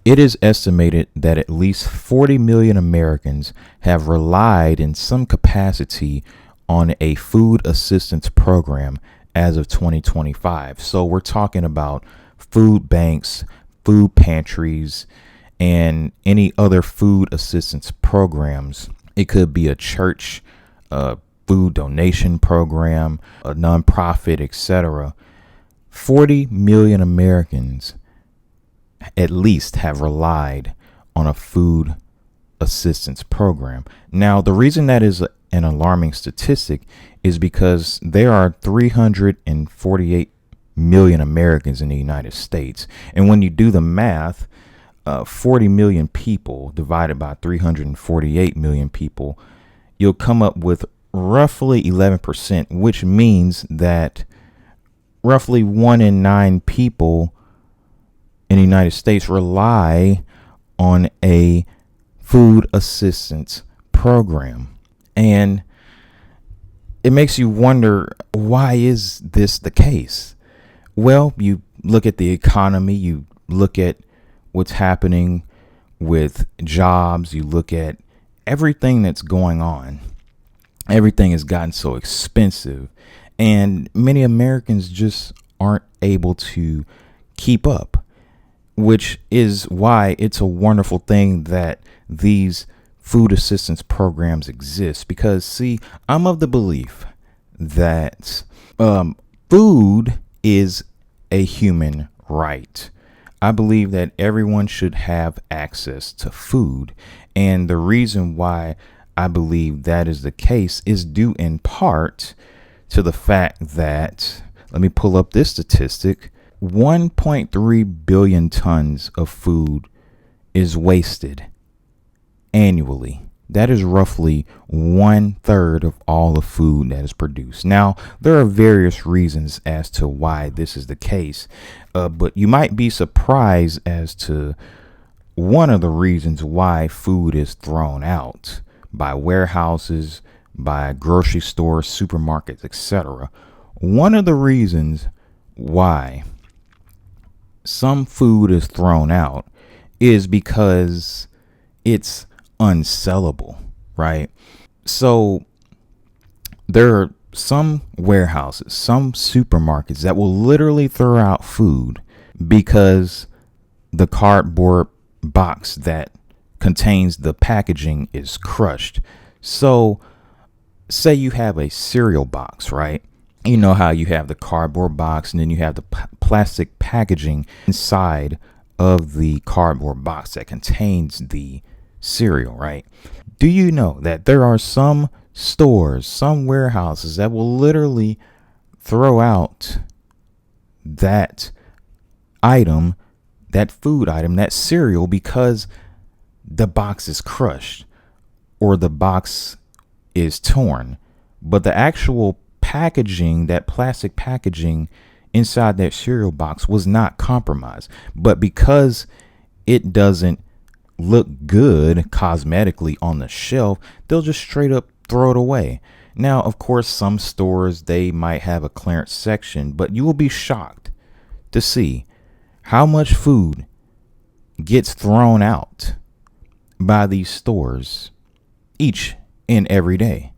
It is estimated that at least 40 million Americans have relied in some capacity on a food assistance program as of 2025. So we're talking about food banks, food pantries, and any other food assistance programs. It could be a church, a food donation program, a nonprofit, etc. 40 million Americans at least have relied on a food assistance program. Now, the reason that is an alarming statistic is because there are 348 million Americans in the United States. And when you do the math, 40 million people divided by 348 million people, you'll come up with roughly 11%, which means that roughly 1 in 9 people in the United States rely on a food assistance program. And it makes you wonder, why is this the case? Well, you look at the economy, you look at what's happening with jobs, you look at everything that's going on. Everything has gotten so expensive, and many Americans just aren't able to keep up, which is why it's a wonderful thing that these food assistance programs exist. Because, see, I'm of the belief that food is a human right. I believe that everyone should have access to food. And the reason why I believe that is the case is due in part to the fact that, let me pull up this statistic, 1.3 billion tons of food is wasted annually. That is roughly 1/3 of all the food that is produced. Now, there are various reasons as to why this is the case, but you might be surprised as to one of the reasons why food is thrown out by warehouses, by grocery stores, supermarkets, etc. One of the reasons why some food is thrown out is because it's unsellable, right? So there are some warehouses, some supermarkets that will literally throw out food because the cardboard box that contains the packaging is crushed. So say you have a cereal box, right? You know how you have the cardboard box and then you have the plastic packaging inside of the cardboard box that contains the cereal, right? Do you know that there are some stores, some warehouses that will literally throw out that item, that food item, that cereal, because the box is crushed or the box is torn, but the actual packaging, that plastic packaging inside that cereal box was not compromised. But because it doesn't look good cosmetically on the shelf, they'll just straight up throw it away. Now, of course, some stores, they might have a clearance section, but you will be shocked to see how much food gets thrown out by these stores each and every day.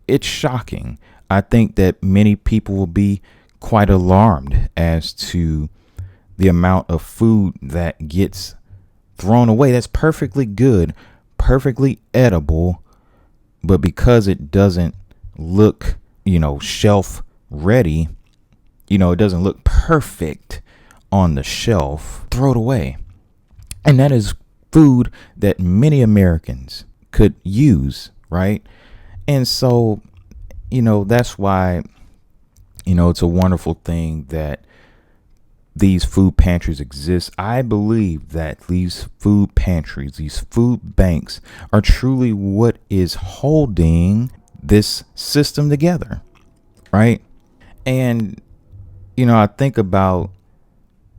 It's shocking. I think that many people will be quite alarmed as to the amount of food that gets thrown away. That's perfectly good, perfectly edible, but because it doesn't look, shelf ready, it doesn't look perfect on the shelf, throw it away. And that is food that many Americans could use, right? And so, that's why, it's a wonderful thing that these food pantries exist. I believe that these food pantries, these food banks are truly what is holding this system together, right? And, I think about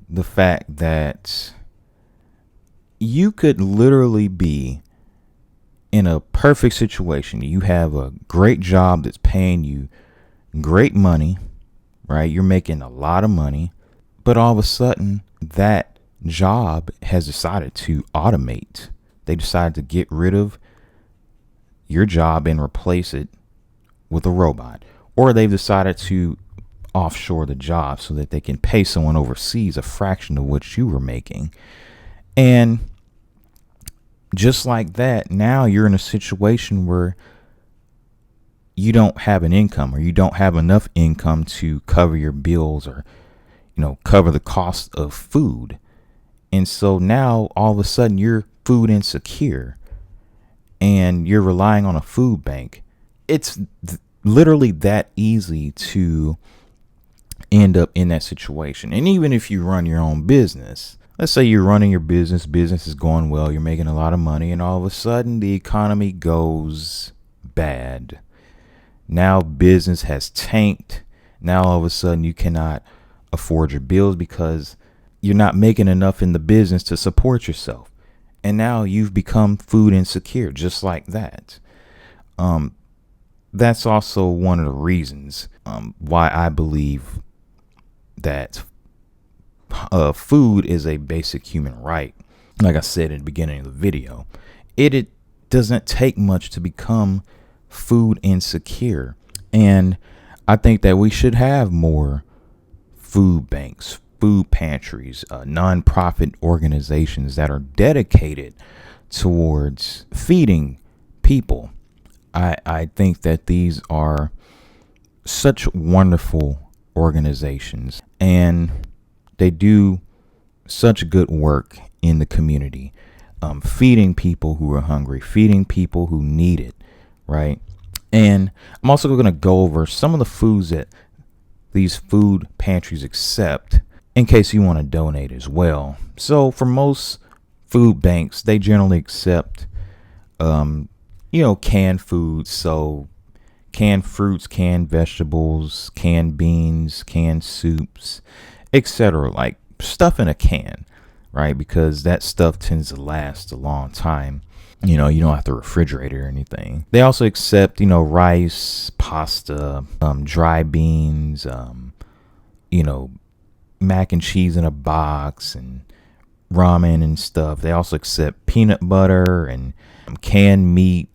the fact that you could literally be in a perfect situation. You have a great job that's paying you great money, right? You're making a lot of money, but all of a sudden that job has decided to automate. They decided to get rid of your job and replace it with a robot. Or they've decided to offshore the job so that they can pay someone overseas a fraction of what you were making. And just like that, now you're in a situation where you don't have an income, or you don't have enough income to cover your bills, or cover the cost of food. And so now all of a sudden you're food insecure and you're relying on a food bank. It's literally that easy to end up in that situation. And even if you run your own business, let's say you're running your business is going well, you're making a lot of money, and all of a sudden the economy goes bad. Now business has tanked. Now all of a sudden you cannot afford your bills because you're not making enough in the business to support yourself. And now you've become food insecure just like that. That's also one of the reasons why I believe that food is a basic human right. Like I said in the beginning of the video, it doesn't take much to become food insecure. And I think that we should have more food banks, food pantries, nonprofit organizations that are dedicated towards feeding people. I think that these are such wonderful organizations, and they do such good work in the community, feeding people who are hungry, feeding people who need it, right? And I'm also going to go over some of the foods that these food pantries accept in case you want to donate as well. So for most food banks, they generally accept canned foods. So canned fruits, canned vegetables, canned beans, canned soups, etc. Like stuff in a can, right? Because that stuff tends to last a long time. You don't have to refrigerate it or anything. They also accept, rice, pasta, dry beans, mac and cheese in a box, and ramen and stuff. They also accept peanut butter and canned meat,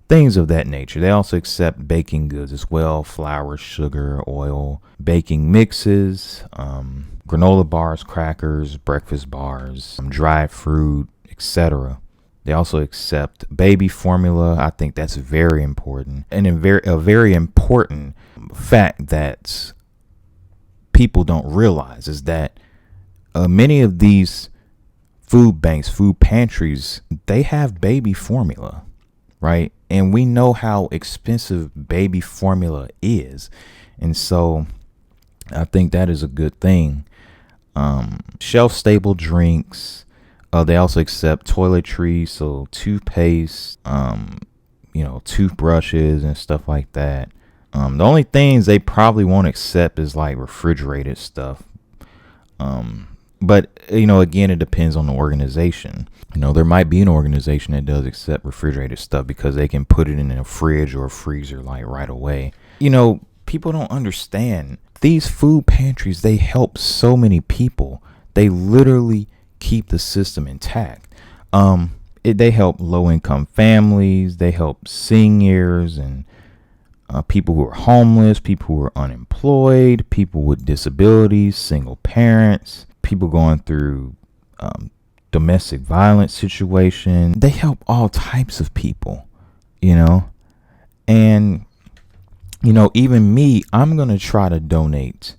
things of that nature. They also accept baking goods as well: flour, sugar, oil, baking mixes, granola bars, crackers, breakfast bars, dried fruit, etc. They also accept baby formula. I think that's very important, and a very important fact that people don't realize is that many of these food banks, food pantries, they have baby formula, right? And we know how expensive baby formula is. And so I think that is a good thing. Shelf stable drinks. They also accept toiletries, so toothpaste, toothbrushes and stuff like that. The only things they probably won't accept is like refrigerated stuff. But again, it depends on the organization. There might be an organization that does accept refrigerated stuff because they can put it in a fridge or a freezer like right away. People don't understand. These food pantries, they help so many people. They literally keep the system intact. They help low-income families. They help seniors and people who are homeless, people who are unemployed, people with disabilities, single parents, people going through domestic violence situation. They help all types of people, and even me, I'm going to try to donate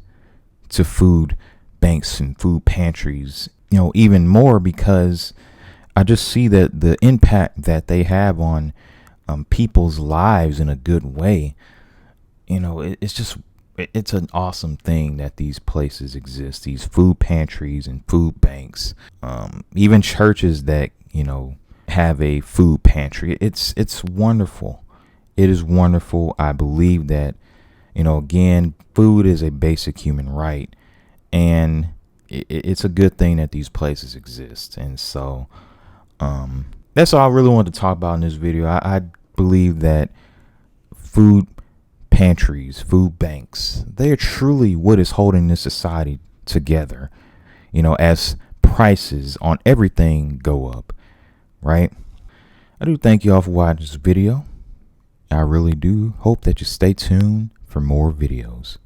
to food banks and food pantries, even more, because I just see that the impact that they have on people's lives in a good way. It's an awesome thing that these places exist, these food pantries and food banks, even churches that, have a food pantry. It's wonderful. It is wonderful. I believe that, again, food is a basic human right, and it's a good thing that these places exist. And so that's all I really wanted to talk about in this video. I believe that food pantries, food banks, they are truly what is holding this society together. As prices on everything go up, right? I do thank y'all for watching this video. I really do hope that you stay tuned for more videos.